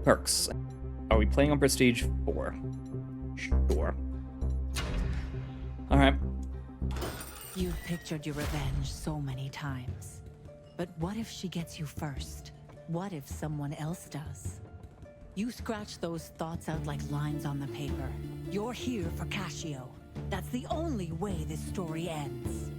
Perks. Are we playing on Prestige 4? Sure. Alright. You've pictured your revenge so many times. But what if she gets you first? What if someone else does? You scratch those thoughts out like lines on the paper. You're here for Cascio. That's the only way this story ends.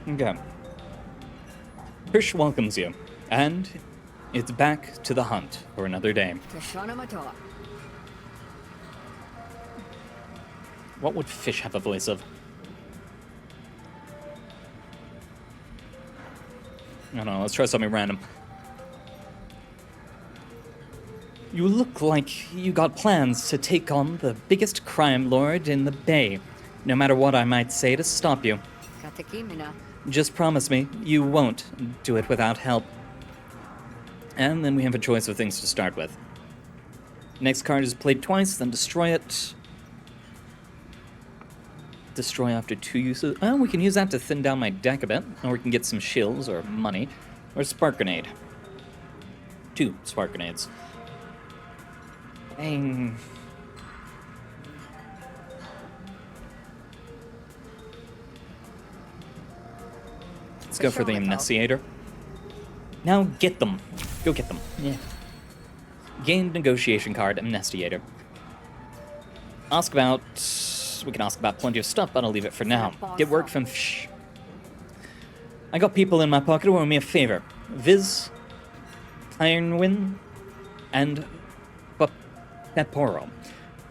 Okay. Krish welcomes you, and it's back to the hunt for another day. What would Fish have a voice of? I don't know, let's try something random. You look like you got plans to take on the biggest crime lord in the Bay. No matter what I might say to stop you. Just promise me you won't do it without help. And then we have a choice of things to start with. Next card is played twice, then destroy it. Destroy after 2 uses. Oh, we can use that to thin down my deck a bit. Or we can get some shills or money. Or spark grenade. 2 spark grenades. Dang. Let's go for the Amnesiator. Now get them. Go get them. Yeah. Gain negotiation card, Amnesiator. Ask about... We can ask about plenty of stuff, but I'll leave it for now. Get work from... Shh. I got people in my pocket who owe me a favor. Viz, Ironwind, and Peporo.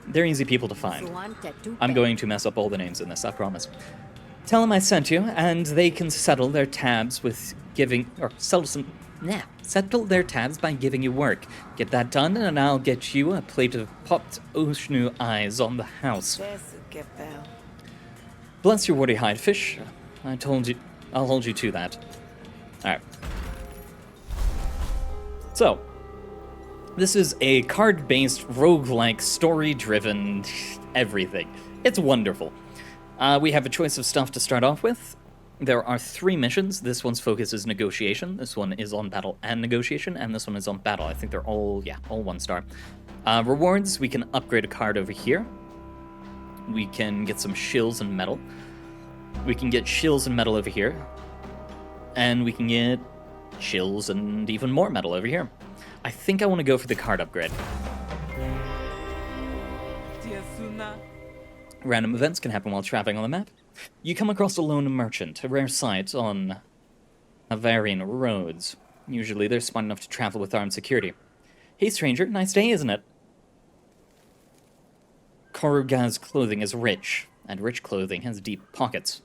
They're easy people to find. I'm going to mess up all the names in this, I promise. Tell them I sent you, and they can settle their tabs with giving... Or settle their tabs by giving you work. Get that done, and I'll get you a plate of popped Oshnu eyes on the house. Bless your woody hide, Fish. I told you... I'll hold you to that. Alright. So, this is a card-based, roguelike, story-driven everything. It's wonderful. We have a choice of stuff to start off with. There are 3 missions. This one's focus is negotiation. This one is on battle and negotiation, and this one is on battle. I think they're all 1 star. Rewards, we can upgrade a card over here. We can get some shills and metal. We can get shills and metal over here. And we can get shills and even more metal over here. I think I want to go for the card upgrade. Random events can happen while traveling on the map. You come across a lone merchant, a rare sight on Avarian roads. Usually they're smart enough to travel with armed security. Hey stranger, nice day, isn't it? Koruga's clothing is rich, and rich clothing has deep pockets.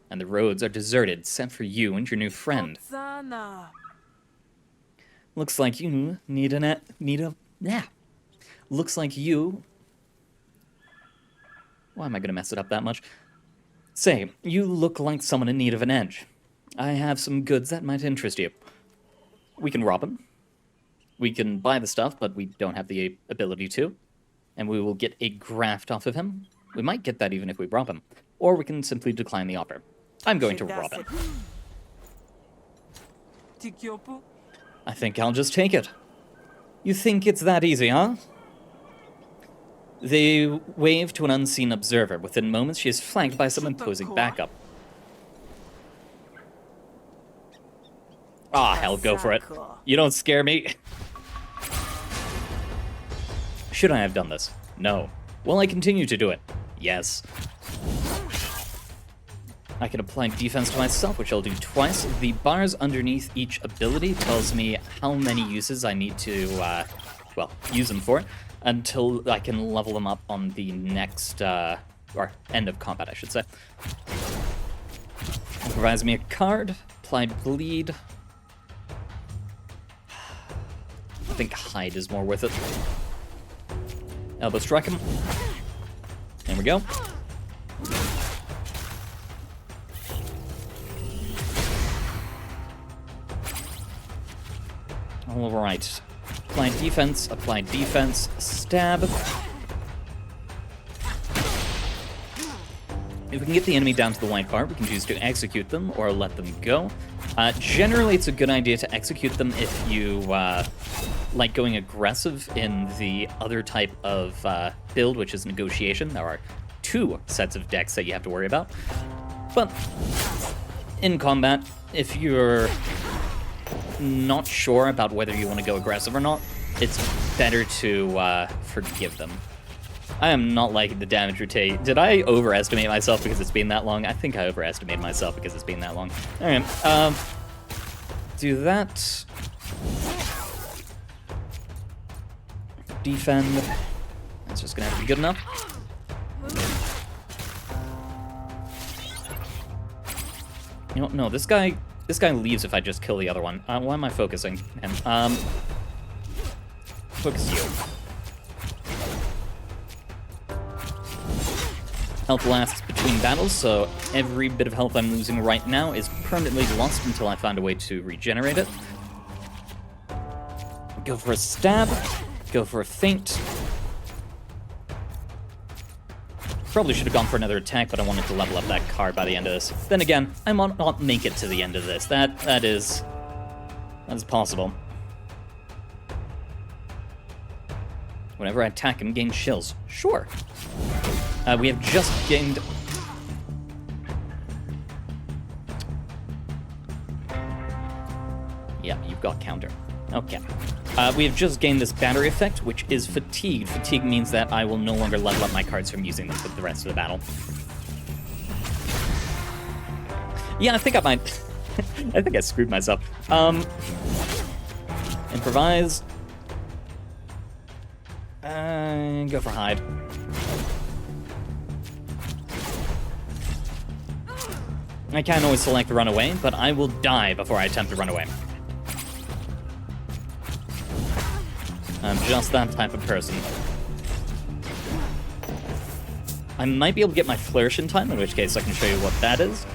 And the roads are deserted, except for you and your new friend. Looks like you Looks like you... Why am I gonna mess it up that much? Say, you look like someone in need of an edge. I have some goods that might interest you. We can rob him. We can buy the stuff, but we don't have the ability to. And we will get a graft off of him. We might get that even if we rob him. Or we can simply decline the offer. I'm going to rob him. I think I'll just take it. You think it's that easy, huh? They wave to an unseen observer. Within moments, she is flanked by some imposing backup. Ah, hell, go for it. You don't scare me. Should I have done this? No. Will I continue to do it? Yes. I can apply defense to myself, which I'll do twice. The bars underneath each ability tells me how many uses I need to, use them for, until I can level them up on the next, or end of combat, I should say. It provides me a card, applied bleed. I think hide is more worth it. Elbow strike him. There we go. Alright. Apply defense, stab. If we can get the enemy down to the white bar, we can choose to execute them or let them go. Generally, it's a good idea to execute them if you like going aggressive in the other type of build, which is negotiation. There are 2 sets of decks that you have to worry about. But in combat, if you're not sure about whether you want to go aggressive or not, it's better to forgive them. I am not liking the damage rotate. Did I overestimate myself because it's been that long? I think I overestimated myself because it's been that long. Alright, do that. Defend. That's just gonna have to be good enough. You know, no, this guy leaves if I just kill the other one. Why am I focusing him? Focus you. Health lasts between battles, so every bit of health I'm losing right now is permanently lost until I find a way to regenerate it. Go for a stab. Go for a feint. Probably should have gone for another attack, but I wanted to level up that card by the end of this. Then again, I might not make it to the end of this. That is possible. Whenever I attack him, gain shills. Sure. We have just gained... Yeah, you've got counter. Okay. We have just gained this battery effect, which is fatigue. Fatigue means that I will no longer level up my cards from using them for the rest of the battle. Yeah, I think I might... I think I screwed myself. Improvise. Go for hide. I can always select run away, but I will die before I attempt to run away. I'm just that type of person. I might be able to get my flourish in time, in which case I can show you what that is.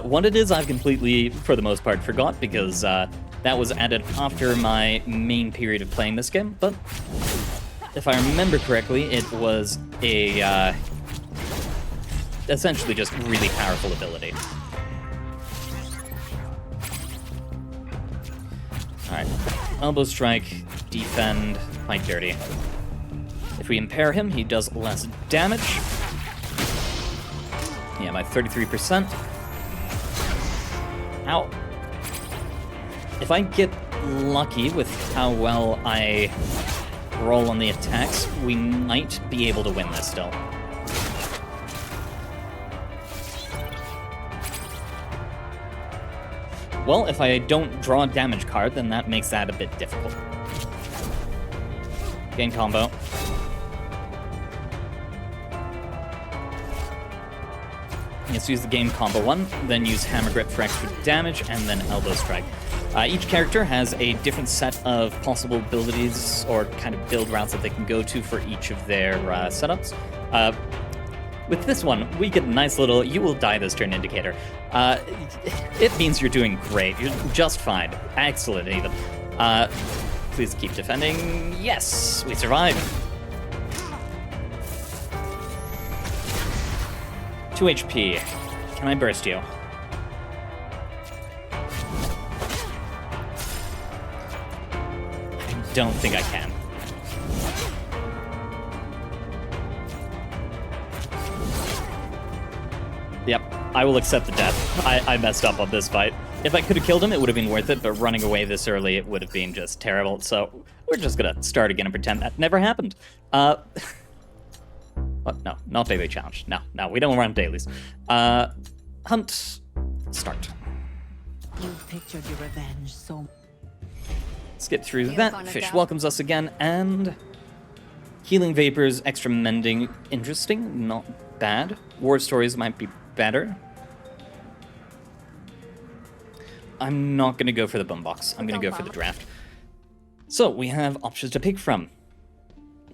What it is, I've completely, for the most part, forgot, because that was added after my main period of playing this game, but if I remember correctly, it was a, essentially just really powerful ability. Alright, elbow strike, defend, fight dirty. If we impair him, he does less damage. Yeah, by 33%. Ow. If I get lucky with how well I roll on the attacks, we might be able to win this still. Well, if I don't draw a damage card, then that makes that a bit difficult. Gain combo. Let's use the game combo one, then use hammer grip for extra damage, and then elbow strike. Each character has a different set of possible abilities or kind of build routes that they can go to for each of their setups. With this one, we get a nice little "you will die this turn" indicator. It means you're doing great. You're just fine. Excellent, even. Please keep defending. Yes, we survive. 2 HP. Can I burst you? I don't think I can. Yep, I will accept the death. I messed up on this fight. If I could have killed him, it would have been worth it, but running away this early, it would have been just terrible. So we're just gonna start again and pretend that never happened. What? No, not daily challenge. No, we don't run dailies. Hunt, start. You've pictured your revenge so... Skip through that. Fish welcomes us again, and healing vapors, extra mending. Interesting, not bad. War stories might be better. I'm not going to go for the boombox. I'm going to go for the draft. So, we have options to pick from.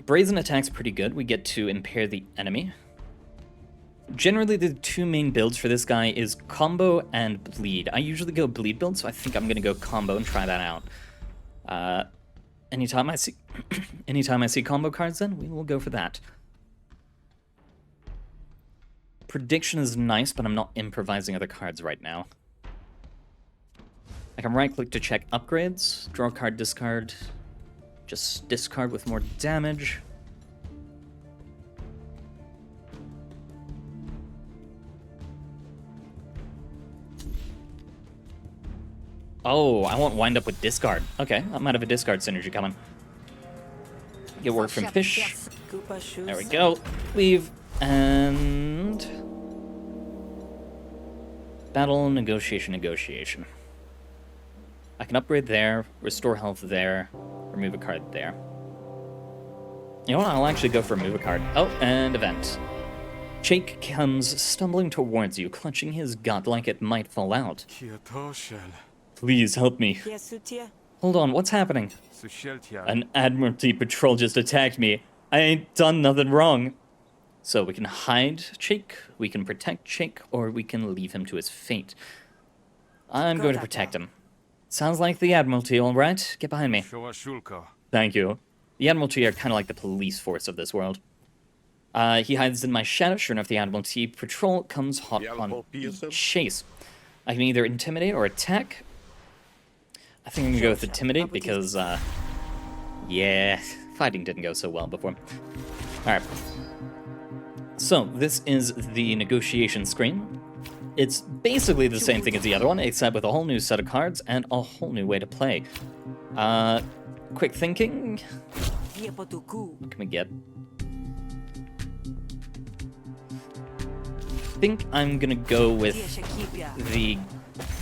Brazen attack's pretty good. We get to impair the enemy. Generally, the two main builds for this guy is combo and bleed. I usually go bleed build, so I think I'm going to go combo and try that out. Anytime I see combo cards, then we will go for that. Prediction is nice, but I'm not improvising other cards right now. I can right-click to check upgrades. Draw a card, discard. Just discard with more damage. Oh, I won't wind up with discard. Okay, I might have a discard synergy coming. Get work from fish. There we go. Leave. And... battle, negotiation. I can upgrade there, restore health there, remove a card there. You know what? I'll actually go for remove a card. Oh, and event. Jake comes stumbling towards you, clutching his gut like it might fall out. Please help me. Hold on, what's happening? An Admiralty patrol just attacked me. I ain't done nothing wrong. So we can hide Jake, we can protect Jake, or we can leave him to his fate. I'm going to protect him. Sounds like the Admiralty, all right? Get behind me. Thank you. The Admiralty are kind of like the police force of this world. He hides in my shadow. Sure enough, the Admiralty patrol comes hot on chase. I can either intimidate or attack. I think I'm going to go with intimidate because, yeah, fighting didn't go so well before. Alright. So, this is the negotiation screen. It's basically the same thing as the other one, except with a whole new set of cards and a whole new way to play. Quick thinking. What can we get? I think I'm gonna go with the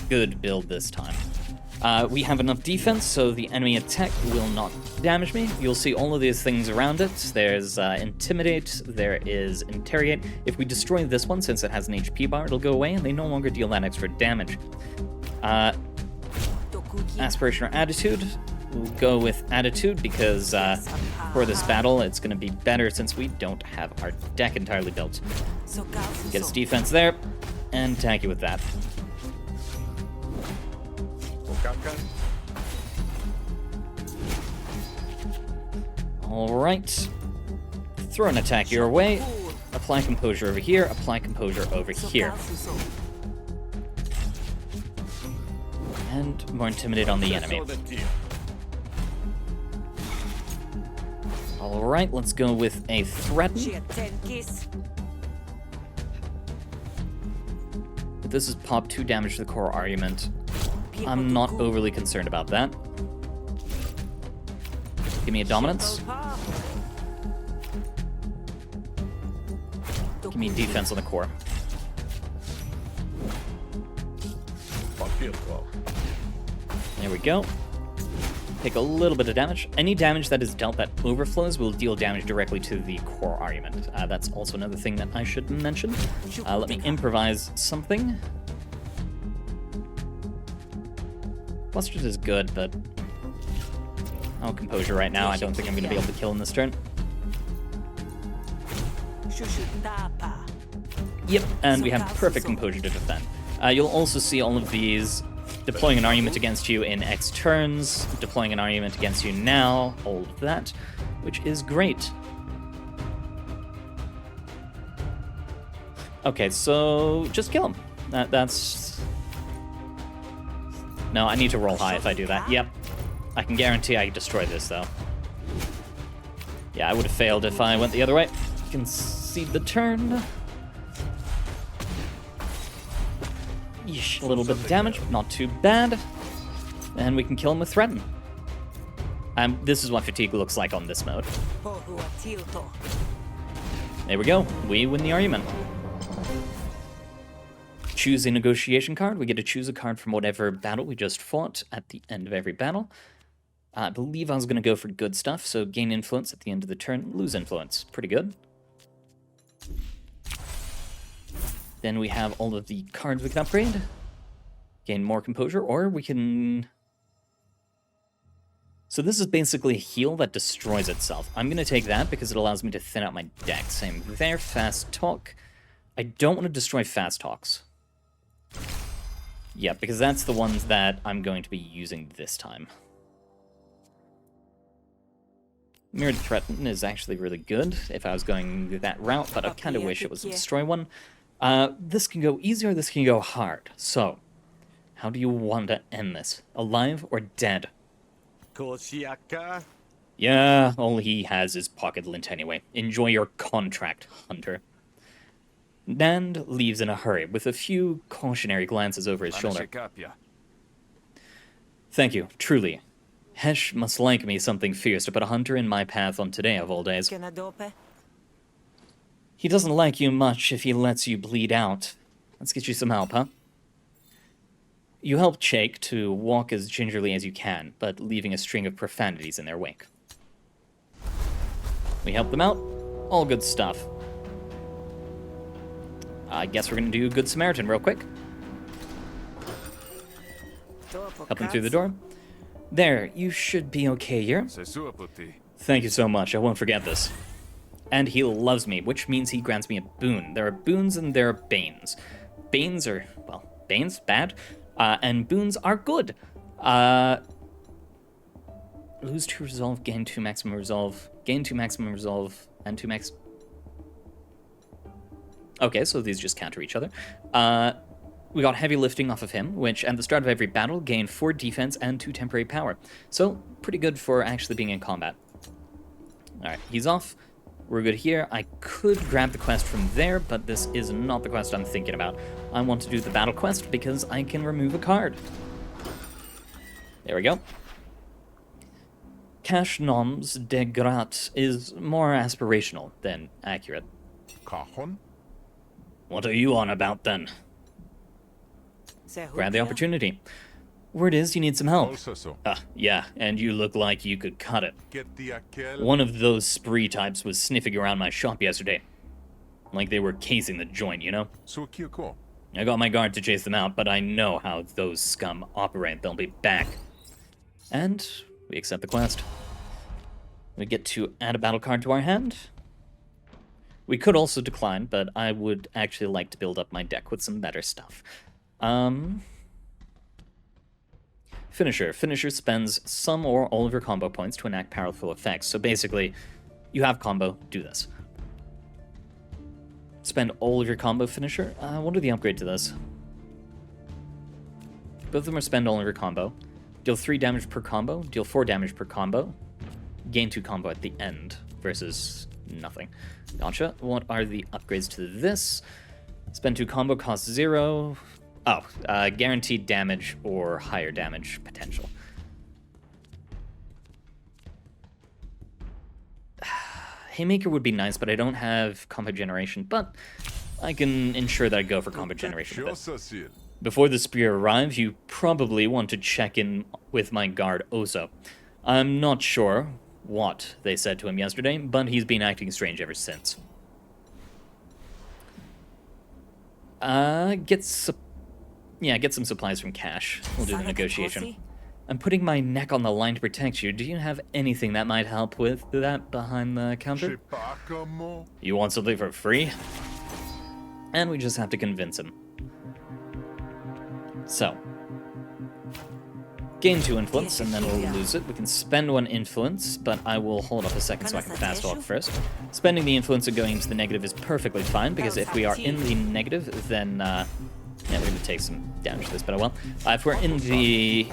good build this time. We have enough defense, so the enemy attack will not damage me. You'll see all of these things around it. There's Intimidate, there is Interrogate. If we destroy this one, since it has an HP bar, it'll go away, and they no longer deal that extra damage. Aspiration or Attitude. We'll go with Attitude, because for this battle, it's going to be better since we don't have our deck entirely built. Get his defense there, and attack you with that. Alright. Throw an attack your way. Apply composure over here. Apply composure over here. And more intimidate on the enemy. Alright, let's go with a threaten. This is pop 2 damage to the core argument. I'm not overly concerned about that. Give me a dominance. Give me defense on the core. There we go. Take a little bit of damage. Any damage that is dealt that overflows will deal damage directly to the core argument. That's also another thing that I should mention. Let me improvise something. Flustered is good, but I'll composure right now. I don't think I'm going to be able to kill in this turn. Yep, and we have perfect composure to defend. You'll also see all of these deploying an argument against you in X turns, deploying an argument against you now, all of that, which is great. Okay, so just kill him. That's... No, I need to roll high if I do that. Yep. I can guarantee I destroy this, though. Yeah, I would have failed if I went the other way. Concede the turn. Yeesh, a little bit of damage, not too bad. And we can kill him with Threaten. This is what fatigue looks like on this mode. There we go. We win the argument. Choose a negotiation card. We get to choose a card from whatever battle we just fought at the end of every battle. I believe I was going to go for good stuff, so gain influence at the end of the turn, lose influence. Pretty good. Then we have all of the cards we can upgrade. Gain more composure, or we can... So this is basically a heal that destroys itself. I'm going to take that because it allows me to thin out my deck. Same there, Fast Talk. I don't want to destroy Fast Talks. Yeah, because that's the ones that I'm going to be using this time. Mirrored Threaten is actually really good if I was going that route, but I kind of wish it was a destroy one. This can go easy or this can go hard. So, how do you want to end this? Alive or dead? Yeah, all he has is pocket lint anyway. Enjoy your contract, Hunter. Nand leaves in a hurry, with a few cautionary glances over his shoulder. Thank you, truly. Hesh must like me something fierce to put a hunter in my path on today of all days. He doesn't like you much if he lets you bleed out. Let's get you some help, huh? You help Chake to walk as gingerly as you can, but leaving a string of profanities in their wake. We help them out. All good stuff. I guess we're gonna do Good Samaritan real quick. Help them through the door. There, you should be okay here. Thank you so much, I won't forget this. And he loves me, which means he grants me a boon. There are boons and there are banes. Banes are, well, banes, bad. And boons are good. Lose 2 resolve, gain 2 maximum resolve, gain 2 maximum resolve, and 2 max... Okay, so these just counter each other. We got heavy lifting off of him, which at the start of every battle gained 4 defense and 2 temporary power. So, pretty good for actually being in combat. Alright, he's off. We're good here. I could grab the quest from there, but this is not the quest I'm thinking about. I want to do the battle quest because I can remove a card. There we go. Cash Noms de Grat is more aspirational than accurate. Cajon? What are you on about then? Grab the opportunity. Word is you need some help. Yeah, and you look like you could cut it. One of those spree types was sniffing around my shop yesterday. Like they were casing the joint, you know? I got my guard to chase them out, but I know how those scum operate. They'll be back. And we accept the quest. We get to add a battle card to our hand. We could also decline, but I would actually like to build up my deck with some better stuff. Finisher. Finisher spends some or all of your combo points to enact powerful effects. So basically, you have combo, do this. Spend all of your combo finisher. What are the upgrade to this? Both of them are spend all of your combo. Deal 3 damage per combo, deal 4 damage per combo. Gain 2 combo at the end versus nothing. Gotcha. What are the upgrades to this? Spend 2 combo, cost 0. Oh, guaranteed damage or higher damage potential. Haymaker would be nice, but I don't have combo generation, but I can ensure that I go for combo generation. Before the spear arrives, you probably want to check in with my guard Oso. I'm not sure what they said to him yesterday, but he's been acting strange ever since. Get some supplies from Cash. We'll do the negotiation. I'm putting my neck on the line to protect you. Do you have anything that might help with that behind the counter? You want something for free? And we just have to convince him. So, gain 2 influence, and then we'll lose it. We can spend 1 influence, but I will hold off a second so I can fast walk first. Spending the influence and going into the negative is perfectly fine, because if we are in the negative, then, yeah, we're going to take some damage to this, but I will. If we're in the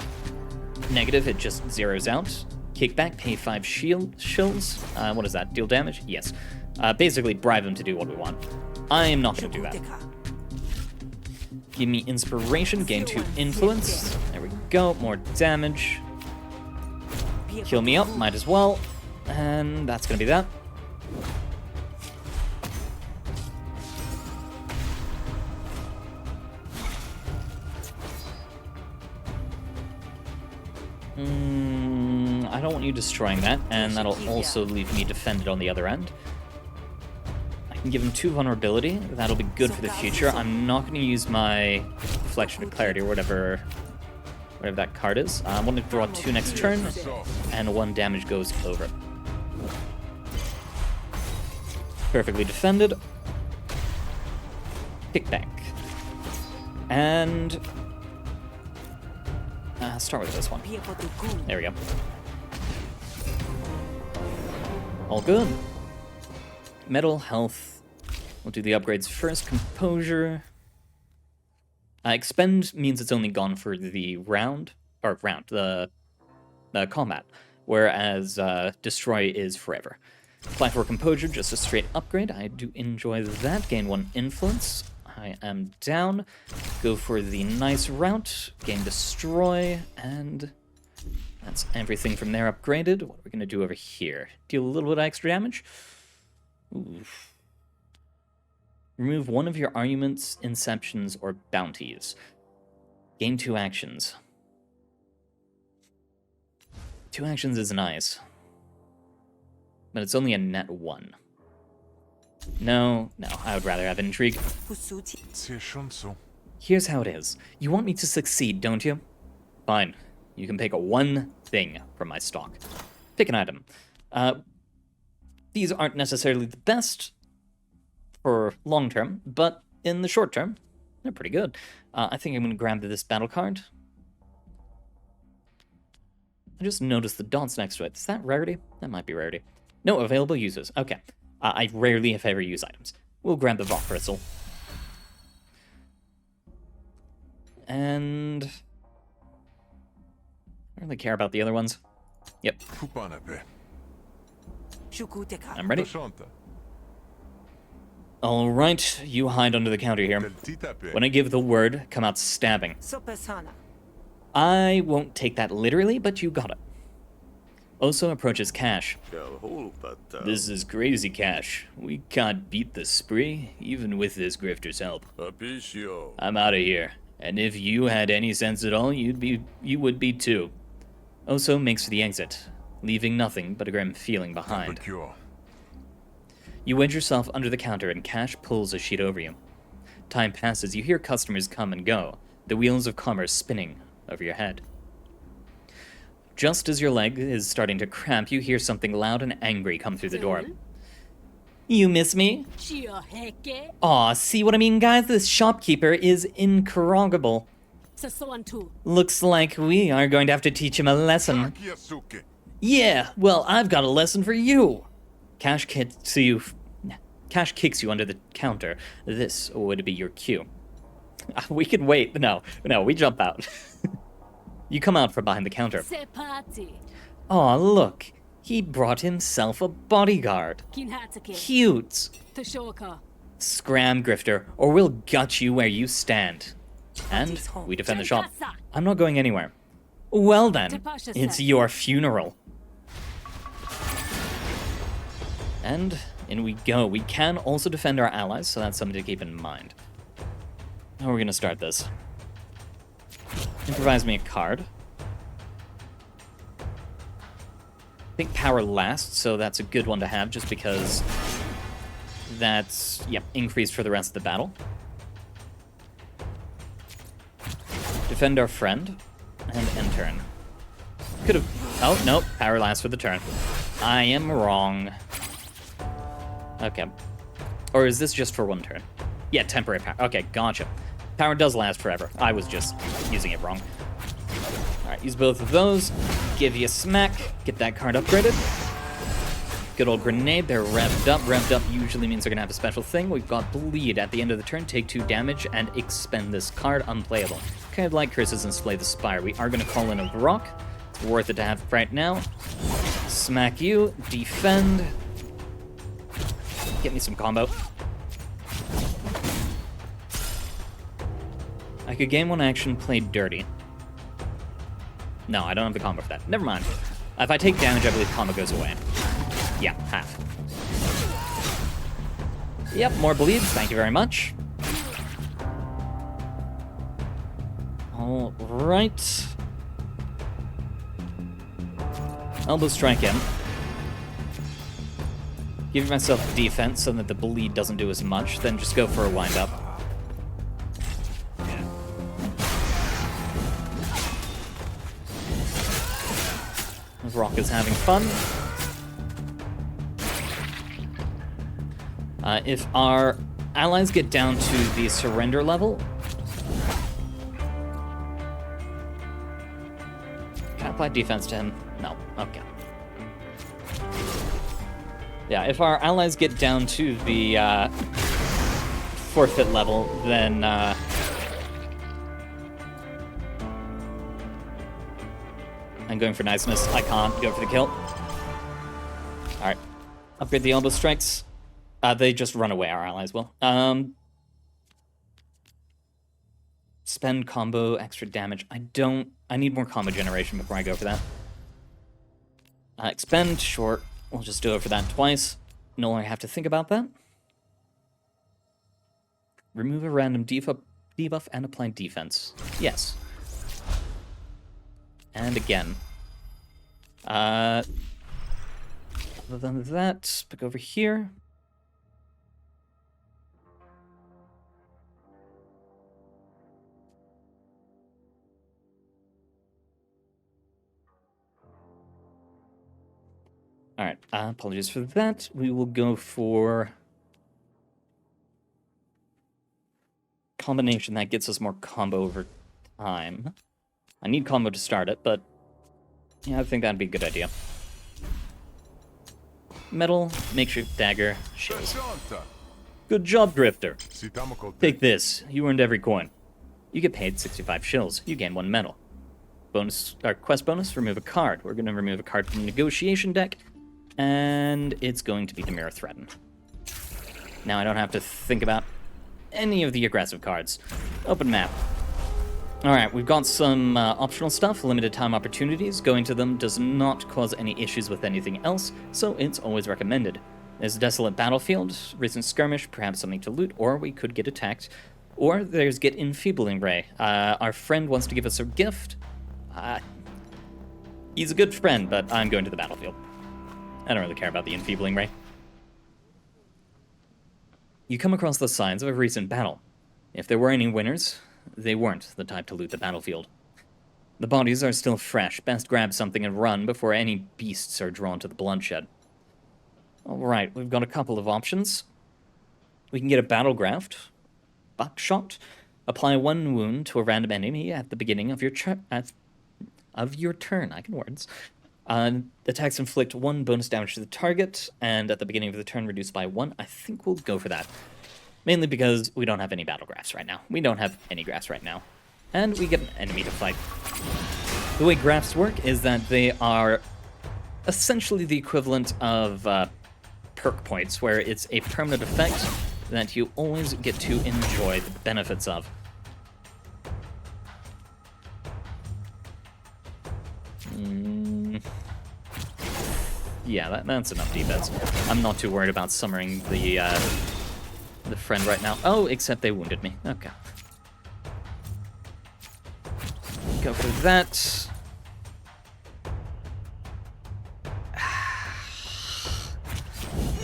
negative, it just zeroes out. Kickback, pay 5 shills. What is that? Deal damage? Yes. Basically, bribe him to do what we want. I am not going to do that. Give me inspiration, gain 2 influence. There we go, more damage. Heal me up, might as well. And that's gonna be that. I don't want you destroying that, and that'll also leave me defended on the other end. I can give him 2 vulnerability. That'll be good for the future. I'm not going to use my Reflection of Clarity or whatever that card is. I'm going to draw 2 next turn, and 1 damage goes over. Perfectly defended. Kickback. And start with this one. There we go. All good. Metal, health, We'll do the upgrades first. Composure. Expend means it's only gone for the the combat, whereas destroy is forever. Apply for composure, just a straight upgrade. I do enjoy that. Gain 1 influence. I am down. Go for the nice route. Gain destroy, and that's everything from there upgraded. What are we going to do over here? Deal a little bit of extra damage. Oof. Remove one of your arguments, inceptions, or bounties. Gain 2 actions. 2 actions is nice. But it's only a net 1. No, I would rather have intrigue. Here's how it is. You want me to succeed, don't you? Fine. You can pick one thing from my stock. Pick an item. These aren't necessarily the best for long term, but in the short term, they're pretty good. I think I'm going to grab this battle card. I just noticed the dots next to it. Is that rarity? That might be rarity. No available uses. Okay. I rarely, if ever, use items. We'll grab the Vok Bristle. And I don't really care about the other ones. Yep. I'm ready. All right, you hide under the counter here. When I give the word, come out stabbing. I won't take that literally, but you got it. Oso approaches Cash. This is crazy, Cash. We can't beat this spree, even with this grifter's help. I'm out of here. And if you had any sense at all, you would be too. Oso makes for the exit, leaving nothing but a grim feeling behind. You wedge yourself under the counter and Cash pulls a sheet over you. Time passes, you hear customers come and go, the wheels of commerce spinning over your head. Just as your leg is starting to cramp, you hear something loud and angry come through the door. You miss me? Aw, see what I mean, guys? This shopkeeper is incorrigible. Looks like we are going to have to teach him a lesson. Yeah, well, I've got a lesson for you. Cash kicks you under the counter. This would be your cue. We could wait. No, we jump out. You come out from behind the counter. Aw, look. He brought himself a bodyguard. Cute. Scram, Grifter, or we'll gut you where you stand. And we defend the shop. I'm not going anywhere. Well then, it's your funeral. And in we go. We can also defend our allies, so that's something to keep in mind. How are we going to start this? Improvise me a card. I think power lasts, so that's a good one to have, just because that's, increased for the rest of the battle. Defend our friend, and end turn. Could've, oh, no, power lasts for the turn. I am wrong. Okay. Or is this just for one turn? Yeah, temporary power. Okay, gotcha. Power does last forever. I was just using it wrong. Alright, use both of those. Give you a smack. Get that card upgraded. Good old grenade. They're revved up. Revved up usually means they're going to have a special thing. We've got bleed at the end of the turn. Take 2 damage and expend this card. Unplayable. Kind of like Curses and Slay the Spire. We are going to call in a Varrock. It's worth it to have right now. Smack you. Defend. Get me some combo. I could gain 1 action, play dirty. No, I don't have the combo for that. Never mind. If I take damage, I believe combo goes away. Yeah, half. Yep, more bleeds. Thank you very much. All right. Elbow strike in. Give myself defense so that the bleed doesn't do as much. Then just go for a wind up. Rock is having fun. If our allies get down to the surrender level... Can I apply defense to him? No. Okay. Yeah, if our allies get down to the forfeit level, then I'm going for niceness. I can't go for the kill. Alright. Upgrade the elbow strikes. They just run away, our allies will. Spend combo, extra damage. I need more combo generation before I go for that. Expend, short. We'll just do it for that twice. No longer have to think about that. Remove a random debuff and apply defense. Yes. And again. Other than that, pick over here. Alright, apologies for that. We will go for combination that gets us more combo over time. I need combo to start it, but yeah, I think that'd be a good idea. Metal, makeshift dagger, shields. Good job, Drifter. Take this. You earned every coin. You get paid 65 shills. You gain 1 medal. Bonus, quest bonus, remove a card. We're going to remove a card from the negotiation deck, and it's going to be the Mirror Threaten. Now I don't have to think about any of the aggressive cards. Open map. Alright, we've got some optional stuff, limited time opportunities. Going to them does not cause any issues with anything else, so it's always recommended. There's a desolate battlefield, recent skirmish, perhaps something to loot, or we could get attacked. Or there's Get Enfeebling Ray. Our friend wants to give us a gift. He's a good friend, but I'm going to the battlefield. I don't really care about the Enfeebling Ray. You come across the signs of a recent battle. If there were any winners, they weren't the type to loot the battlefield. The bodies are still fresh. Best grab something and run before any beasts are drawn to the bloodshed. Alright, we've got a couple of options. We can get a battle graft, buckshot, apply 1 wound to a random enemy at the beginning of your turn. I can words. Attacks inflict 1 bonus damage to the target, and at the beginning of the turn reduced by 1. I think we'll go for that. Mainly because we don't have any battle graphs right now. We don't have any graphs right now. And we get an enemy to fight. The way graphs work is that they are essentially the equivalent of perk points, where it's a permanent effect that you always get to enjoy the benefits of. Yeah, that's enough defense. I'm not too worried about summoning the friend right now. Oh, except they wounded me. Okay. Go for that.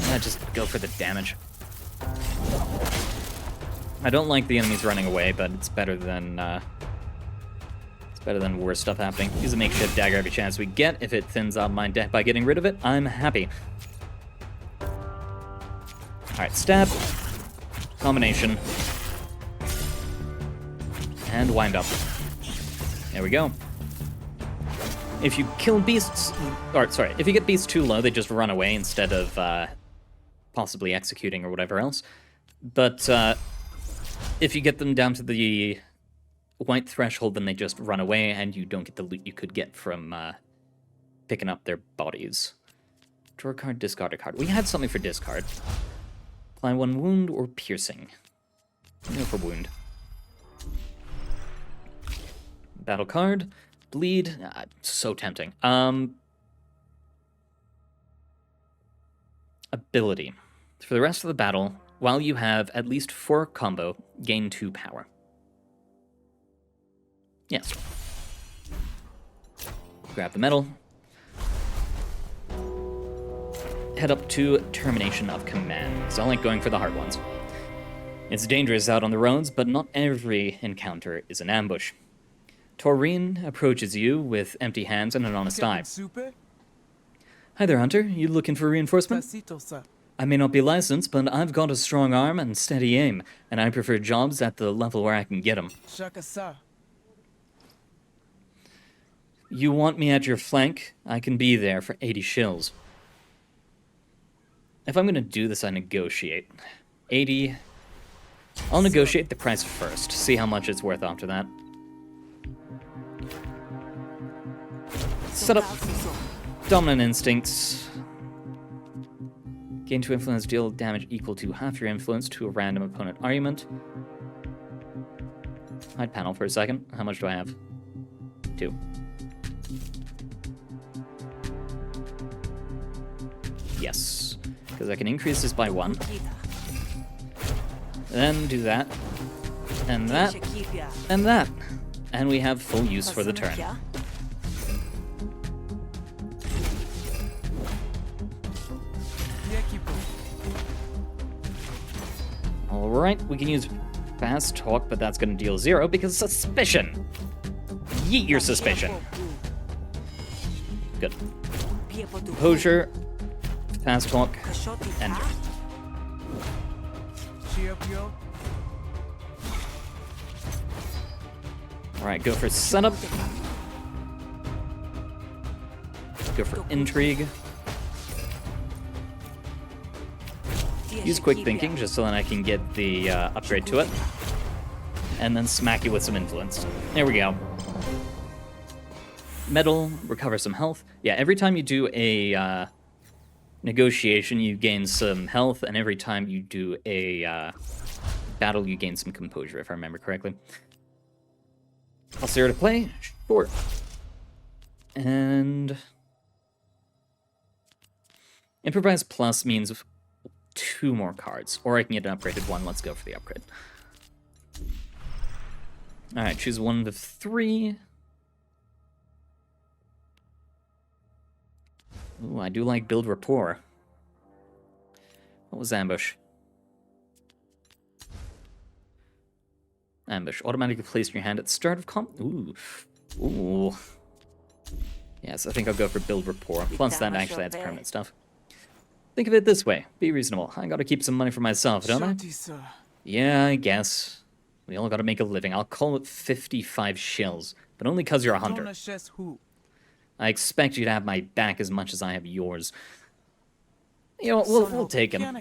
I just go for the damage. I don't like the enemies running away, but it's better than worse stuff happening. Use a makeshift dagger every chance we get. If it thins out my deck by getting rid of it, I'm happy. Alright, stab. Combination. And wind up. There we go. If you kill beasts... Or, sorry, if you get beasts too low, they just run away instead of possibly executing or whatever else. But if you get them down to the white threshold, then they just run away, and you don't get the loot you could get from picking up their bodies. Draw a card, discard a card. We had something for discard. Apply 1 wound or piercing. No for wound. Battle card. Bleed. So tempting. Ability. For the rest of the battle, while you have at least 4 combo, gain 2 power. Yes. Grab the medal. Head up to Termination of Command, because I like going for the hard ones. It's dangerous out on the roads, but not every encounter is an ambush. Taurine approaches you with empty hands and an honest eye. Hi there, Hunter. You looking for reinforcement? I may not be licensed, but I've got a strong arm and steady aim, and I prefer jobs at the level where I can get them. You want me at your flank? I can be there for 80 shills. If I'm going to do this, I negotiate. 80 I'll negotiate the price first, see how much it's worth after that. Set up Dominant Instincts. Gain 2 influence, deal damage equal to half your influence to a random opponent argument. Hide panel for a second. How much do I have? 2. Yes, because I can increase this by 1. Then do that, and that, and that. And we have full use for the turn. Alright, we can use Fast Talk, but that's going to deal 0 because Suspicion. Yeet your Suspicion. Good. Composure, Fast Talk, Enter. Alright, go for Setup. Go for Intrigue. Use Quick Thinking just so that I can get the upgrade to it. And then smack you with some Influence. There we go. Metal, recover some health. Yeah, every time you do a negotiation, you gain some health, and every time you do a battle, you gain some composure, if I remember correctly. I'll stare to play. Sure. And Improvise Plus means 2 more cards, or I can get an upgraded one. Let's go for the upgrade. Alright, choose 1 of 3. Ooh, I do like Build Rapport. What was Ambush? Ambush. Automatically place in your hand at the start of comp. Ooh. Ooh. Yes, I think I'll go for Build Rapport. Plus that actually adds permanent stuff. Think of it this way. Be reasonable. I gotta keep some money for myself, don't I? Yeah, I guess. We all gotta make a living. I'll call it 55 shills, but only 'cause you're a hunter. I expect you to have my back as much as I have yours. You know, we'll take him.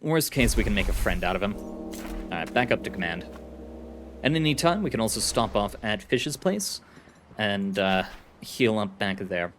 Worst case, we can make a friend out of him. Alright, back up to command. At any time, we can also stop off at Fish's place and heal up back there.